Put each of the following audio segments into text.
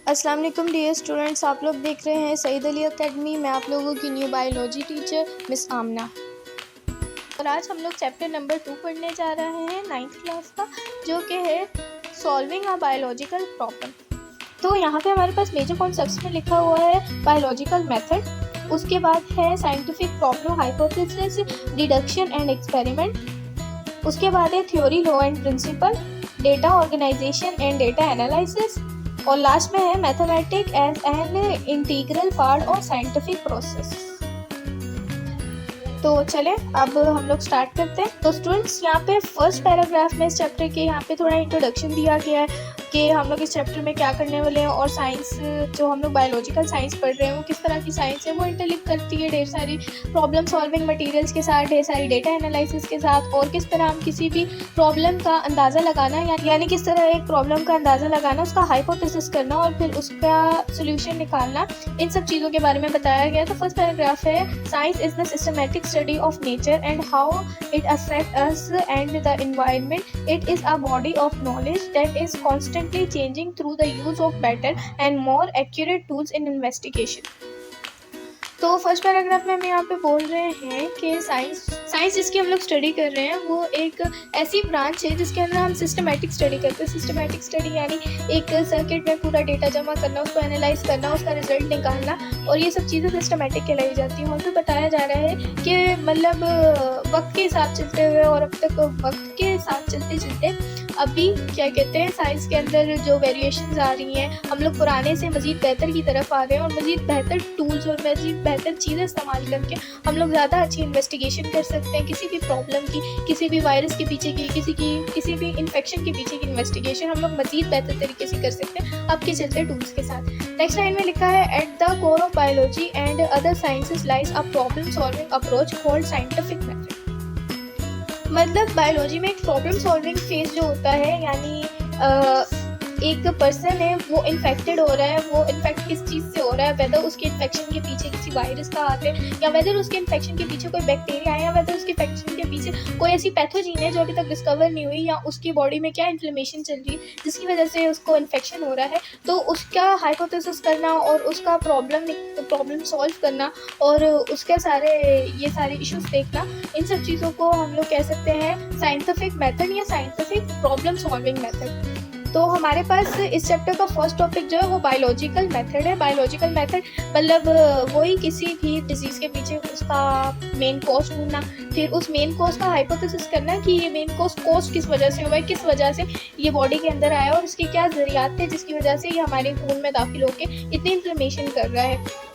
अस्सलाम वालेकुम dear students, आप लोग देख रहे हैं सईद अली एकेडमी। मैं आप लोगों की न्यू बायोलॉजी टीचर मिस आमना। और आज हम लोग चैप्टर नंबर 2 पढ़ने जा रहे हैं 9th क्लास का, जो कि है सॉल्विंग अ बायोलॉजिकल प्रॉब्लम। तो यहाँ पे हमारे पास मेजर कॉन्सेप्ट्स में लिखा हुआ है बायोलॉजिकल मेथड, उसके बाद है scientific problem, hypothesis, deduction and experiment, उसके बाद है theory, law and principle, data organization and data analysis, और लास्ट में है mathematic as an integral part of scientific process. तो चले अब हम लोग स्टार्ट करते हैं। तो स्टूडेंट्स, यहाँ पे फर्स्ट पैराग्राफ में इस चैप्टर के यहाँ पे थोड़ा इंट्रोडक्शन दिया गया है कि हम लोग इस चैप्टर में क्या करने वाले हैं, और साइंस जो हम लोग बायोलॉजिकल साइंस पढ़ रहे हैं वो किस तरह की साइंस है, वो इंटरलिंक करती है ढेर सारी प्रॉब्लम सॉल्विंग मटेरियल्स के साथ, ढेर सारी डेटा एनालिसिस के साथ, और किस तरह हम किसी भी प्रॉब्लम का अंदाज़ा लगाना, यानी किस तरह एक प्रॉब्लम का अंदाज़ा लगाना, उसका हाइपोथेसिस करना और फिर उसका सोल्यूशन निकालना, इन सब चीज़ों के बारे में बताया गया। तो फर्स्ट पैराग्राफ है science is the systematic study of nature and how it affects us and the environment. It is a body of knowledge that is constantly changing through the use of better and more accurate tools in investigation. तो first paragraph में हम यहाँ पे बोल रहे हैं कि science जिसकी हम लोग स्टडी कर रहे हैं वो एक ऐसी ब्रांच है जिसके अंदर हम सिस्टमैटिक स्टडी करते हैं। सिस्टमैटिक स्टडी यानी एक सर्किट में पूरा डेटा जमा करना, उसको एनालाइज करना, उसका रिजल्ट निकालना, और ये सब चीज़ें सिस्टमैटिक कहलाई जाती हैं। और फिर बताया जा रहा है कि मतलब वक्त के साथ चलते हुए और अब तक वक्त के साथ चलते चलते अभी क्या कहते हैं, साइंस के अंदर जो वेरिएशंस आ रही हैं, हम लोग पुराने से मज़ीद बेहतर की तरफ आ रहे हैं, और मज़ीद बेहतर टूल्स और मज़ीद बेहतर चीज़ें इस्तेमाल करके हम लोग ज़्यादा अच्छी इन्वेस्टिगेशन कर सकते हैं। किसी भी प्रॉब्लम की, किसी भी वायरस के पीछे की, किसी भी इन्फेक्शन के पीछे की इन्वेस्टिगेशन हम लोग मज़ीद बेहतर तरीके से कर सकते हैं अब के चलते टूल्स के साथ। नेक्स्ट लाइन में लिखा है at the core of biology and other sciences lies a problem solving approach called scientific method. मतलब बायोलॉजी में एक प्रॉब्लम सॉल्विंग फेज जो होता है, यानी एक पर्सन है वो इन्फेक्टेड हो रहा है, वो इन्फेक्ट किस चीज़ से हो रहा है, वेदर उसके इन्फेक्शन के पीछे किसी वायरस का हाथ है, या वेदर उसके इन्फेक्शन के पीछे कोई बैक्टीरिया है, या वेदर उसके इन्फेक्शन के पीछे कोई ऐसी पैथोजीन है जो अभी तक डिस्कवर नहीं हुई, या उसकी बॉडी में क्या इन्फ्लेमेशन चल रही है जिसकी वजह से उसको इन्फेक्शन हो रहा है। तो उसका हाइपोथेसिस करना और उसका प्रॉब्लम सॉल्व करना और उसके ये सारे इश्यूज देखना, इन सब चीज़ों को हम लोग कह सकते हैं साइंटिफिक मेथड या साइंटिफिक प्रॉब्लम सॉल्विंग मेथड। तो हमारे पास इस चैप्टर का फर्स्ट टॉपिक जो है वो बायोलॉजिकल मेथड है। बायोलॉजिकल मेथड मतलब वही किसी भी डिजीज़ के पीछे उसका मेन कॉज ढूंढना, फिर उस मेन कॉज का हाइपोथेसिस करना कि ये मेन कॉज किस वजह से हुआ है, किस वजह से ये बॉडी के अंदर आया और इसके क्या ज़रियात थे जिसकी वजह से ये हमारे खून में दाखिल होकर इतनी इन्फ्लेमेशन कर रहा है।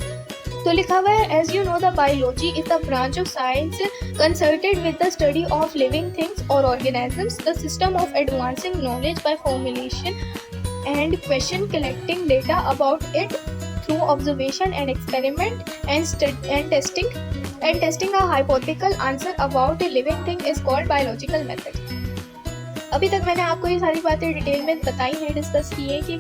तो लिखा हुआ है as you know the biology is the branch of science concerted with the study of living things और organisms, the system of advancing knowledge by formulation and question collecting data about it through observation and experiment and testing a hypothetical answer about a living thing is called biological method. अभी तक मैंने आपको ये सारी बातें detail में बताई हैं, डिस्कस की है कि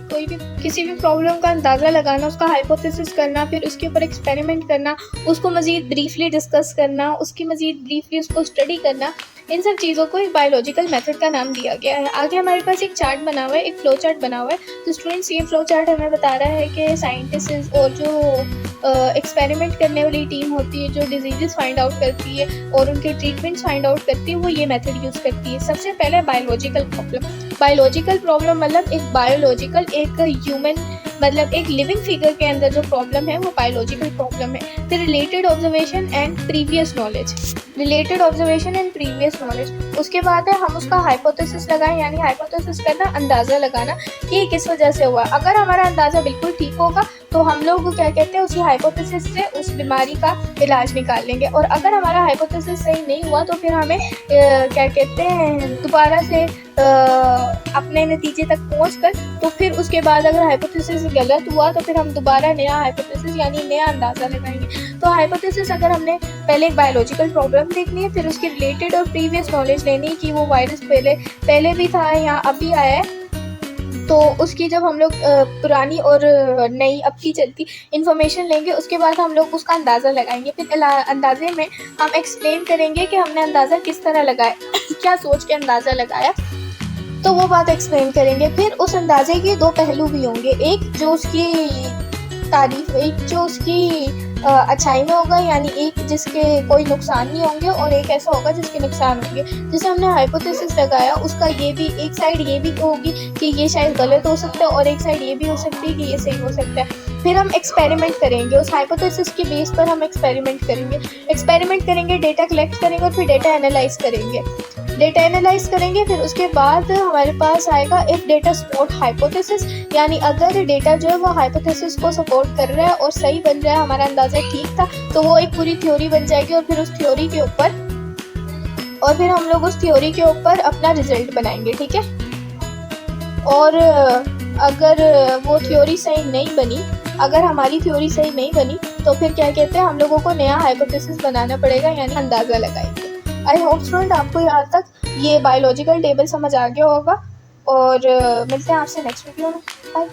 किसी भी प्रॉब्लम का अंदाज़ा लगाना, उसका हाइपोथेसिस करना, फिर उसके ऊपर एक्सपेरिमेंट करना, उसको मज़ीद ब्रीफली डिस्कस करना, उसकी मज़ीद ब्रीफली उसको स्टडी करना, इन सब चीज़ों को एक बायोलॉजिकल मेथड का नाम दिया गया है। आगे हमारे पास एक चार्ट बना हुआ है, एक फ्लो चार्ट बना हुआ है। तो स्टूडेंट्स, ये फ्लो चार्ट हमें बता रहा है कि साइंटिस्ट और जो एक्सपेरिमेंट करने वाली टीम होती है, जो डिजीज़ फाइंड आउट करती है और उनके ट्रीटमेंट्स फाइंड आउट करती है, वो ये मेथड यूज़ करती है। सबसे पहले बायोलॉजिकल प्रॉब्लम मतलब एक ह्यूमन मतलब एक लिविंग फिगर के अंदर जो प्रॉब्लम है वो बायोलॉजिकल प्रॉब्लम है। फिर related observation and previous knowledge, उसके बाद है हम उसका हाइपोथेसिस लगाएं, यानी हाइपोथेसिस करना, अंदाज़ा लगाना कि ये किस वजह से हुआ। अगर हमारा अंदाज़ा बिल्कुल ठीक होगा तो हम लोग क्या कहते हैं, उसी हाइपोथेसिस से उस बीमारी का इलाज निकाल लेंगे, और अगर हमारा हाइपोथेसिस सही नहीं हुआ तो फिर हमें क्या कहते हैं, दोबारा से अपने नतीजे तक पहुंचकर, तो फिर उसके बाद अगर हाइपोथेसिस गलत हुआ तो फिर हम दोबारा नया हाइपोथेसिस यानी नया अंदाज़ा लगाएंगे। तो हाइपोथेसिस अगर हमने पहले एक बायोलॉजिकल प्रॉब्लम देखनी है, फिर उसकी रिलेटेड और प्रीवियस नॉलेज लेनी कि वो वायरस पहले भी था या अभी आया है, तो उसकी जब हम लोग पुरानी और नई अब की चलती इन्फॉर्मेशन लेंगे, उसके बाद हम लोग उसका अंदाज़ा लगाएंगे। फिर अंदाजे में हम एक्सप्लेन करेंगे कि हमने अंदाज़ा किस तरह लगाया क्या सोच के अंदाज़ा लगाया। तो वो बात एक्सप्लेन करेंगे। फिर उस अंदाजे के दो पहलू भी होंगे, एक जो उसकी तारीफ, एक जो उसकी अच्छाई में होगा, यानी एक जिसके कोई नुकसान नहीं होंगे और एक ऐसा होगा जिसके नुकसान होंगे। जैसे हमने हाइपोथेसिस लगाया, उसका ये भी एक साइड ये भी होगी कि ये शायद गलत हो सकता है और एक साइड ये भी हो सकती है कि ये सही हो सकता है। फिर हम एक्सपेरिमेंट करेंगे, उस हाइपोथेसिस के बेस पर हम एक्सपेरिमेंट करेंगे, डेटा कलेक्ट करेंगे और फिर डेटा एनालाइज करेंगे। फिर उसके बाद हमारे पास आएगा इफ डेटा सपोर्ट हाइपोथेसिस, यानी अगर डेटा जो है वो हाइपोथेसिस को सपोर्ट कर रहा है और सही बन रहा है, हमारा अंदाज़ा ठीक था, तो वो एक पूरी थ्योरी बन जाएगी। और फिर उस थ्योरी के ऊपर हम लोग उस थ्योरी के ऊपर अपना रिजल्ट बनाएंगे, ठीक है। और अगर वो थ्योरी सही नहीं बनी, अगर हमारी थ्योरी सही नहीं बनी, तो फिर क्या कहते हैं, हम लोगों को नया हाइपोथेसिस बनाना पड़ेगा, यानी अंदाज़ा लगाएंगे। आई होप स्टूडेंट आपको यहाँ तक ये बायोलॉजिकल टेबल समझ आ गया होगा, और मिलते हैं आपसे नेक्स्ट वीडियो में। बाय।